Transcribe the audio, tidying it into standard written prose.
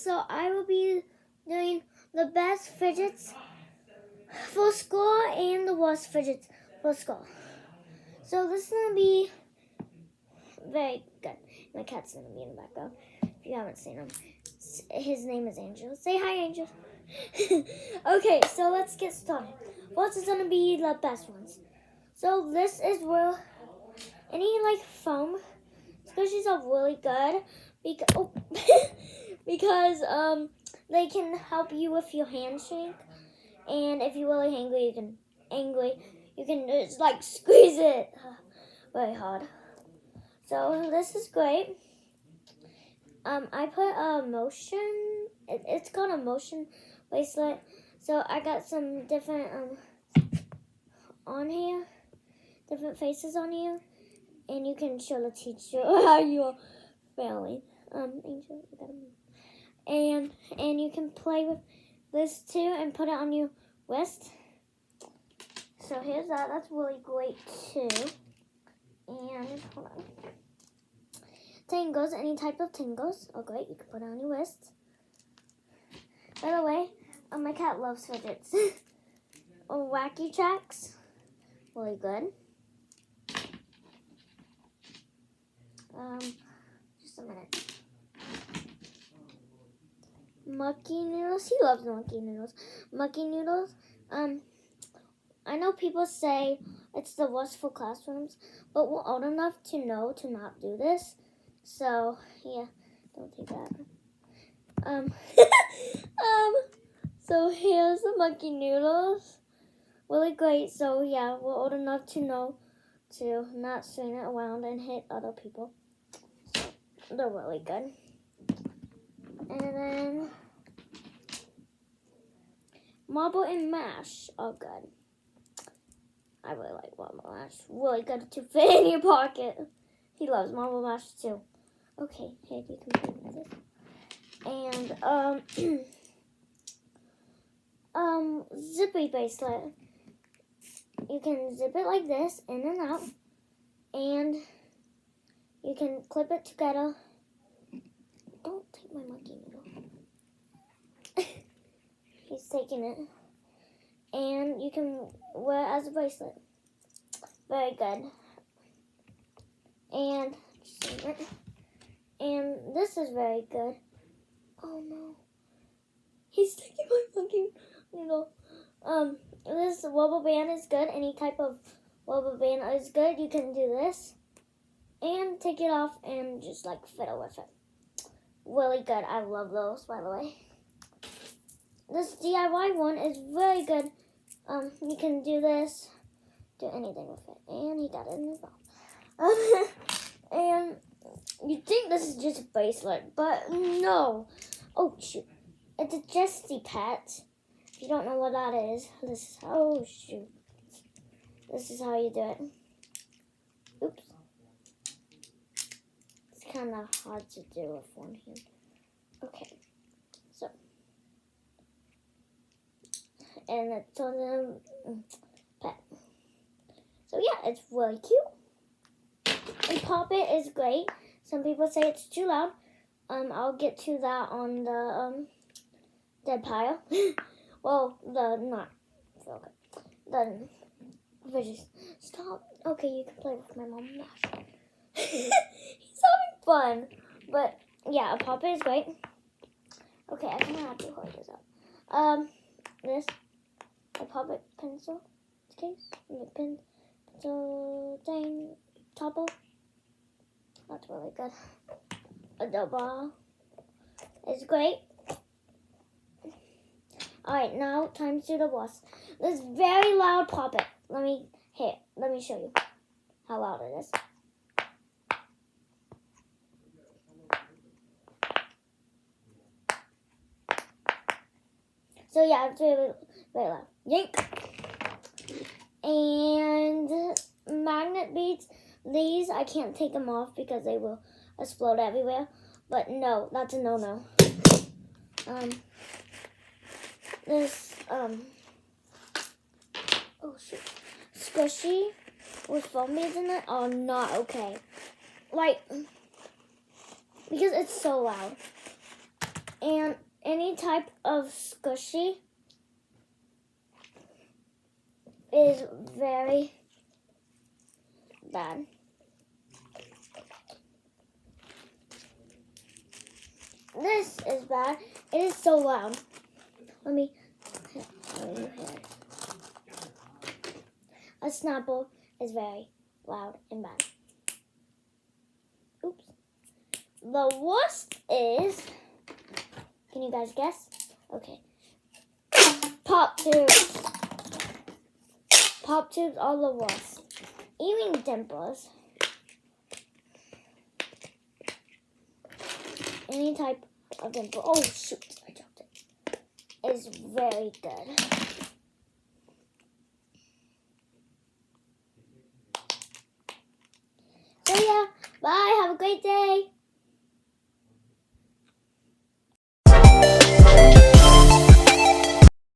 so I will be doing the best fidgets for school and the worst fidgets for school. So this is going to be very good. My cat's going to be in the background if you haven't seen him. His name is Angel. Say hi, Angel. Okay, so let's get started. What's going to be the best ones? So this is where any like foam squishies are really good because they can help you with your handshake, and if you're really angry you can just like squeeze it very hard. So this is great. I put a motion. It's called a motion bracelet. So I got some different on here, different faces on here, and you can show the teacher how you're failing. Angel, you gotta move. And you can play with this too and put it on your wrist. So here's that. That's really great too. And hold on. Tangles, any type of tangles. Oh great, you can put it on your wrist. By the way, my cat loves fidgets. Oh, wacky tracks. Really good. Just a minute. Mucky noodles. He loves mucky noodles. Mucky noodles. I know people say it's the worst for classrooms, but we're old enough to know to not do this. So yeah, don't take that. So here's the mucky noodles. Really great. So yeah, we're old enough to know to not swing it around and hit other people. So they're really good. And then marble and mash are good. I really like marble mash. Really good to fit in your pocket. He loves marble mash too. Okay, here you can play with this. And zippy bracelet. You can zip it like this, in and out, and you can clip it together. Don't take my monkey noodle. He's taking it. And you can wear it as a bracelet. Very good. And this is very good. Oh no. He's taking my monkey noodle. This rubber band is good. Any type of rubber band is good. You can do this and take it off and just like fiddle with it. Really good. I love those, by the way. This DIY one is very good. You can do this, do anything with it. And he got it in his mouth. And you think this is just a bracelet, but no. Oh shoot. It's a Jessie pet. If you don't know what that is, this is how, this is how you do it. Oops. It's kind of hard to do with one hand. Okay. So. And it's on the pet. So yeah, it's really cute. And pop it is great. Some people say it's too loud. I'll get to that on the dead pile. Well, the veggies. Stop. Okay, you can play with my mom. He's having fun. But yeah, a pop it is great. Okay, I kind of have to hold this up. This a pop it pencil case, and the pencil thing topple. That's really good. A double is great. Alright, now time to do the boss. This very loud pop it. Let me show you how loud it is. So yeah, it's really, very loud. Yank. And magnet beads. These, I can't take them off because they will explode everywhere. But no, that's a no-no. This, oh shoot, squishy with foam beads in it are not okay. Like, because it's so loud. And any type of squishy is very bad. This is bad. It is so loud. Let me hear it. A Snapple is very loud and bad. Oops. The worst is, can you guys guess? Okay. Pop tubes. Pop tubes are the worst. Even dimples. Any type of dimple. Oh shoot, I dropped it. Is very good. So yeah, bye. Have a great day.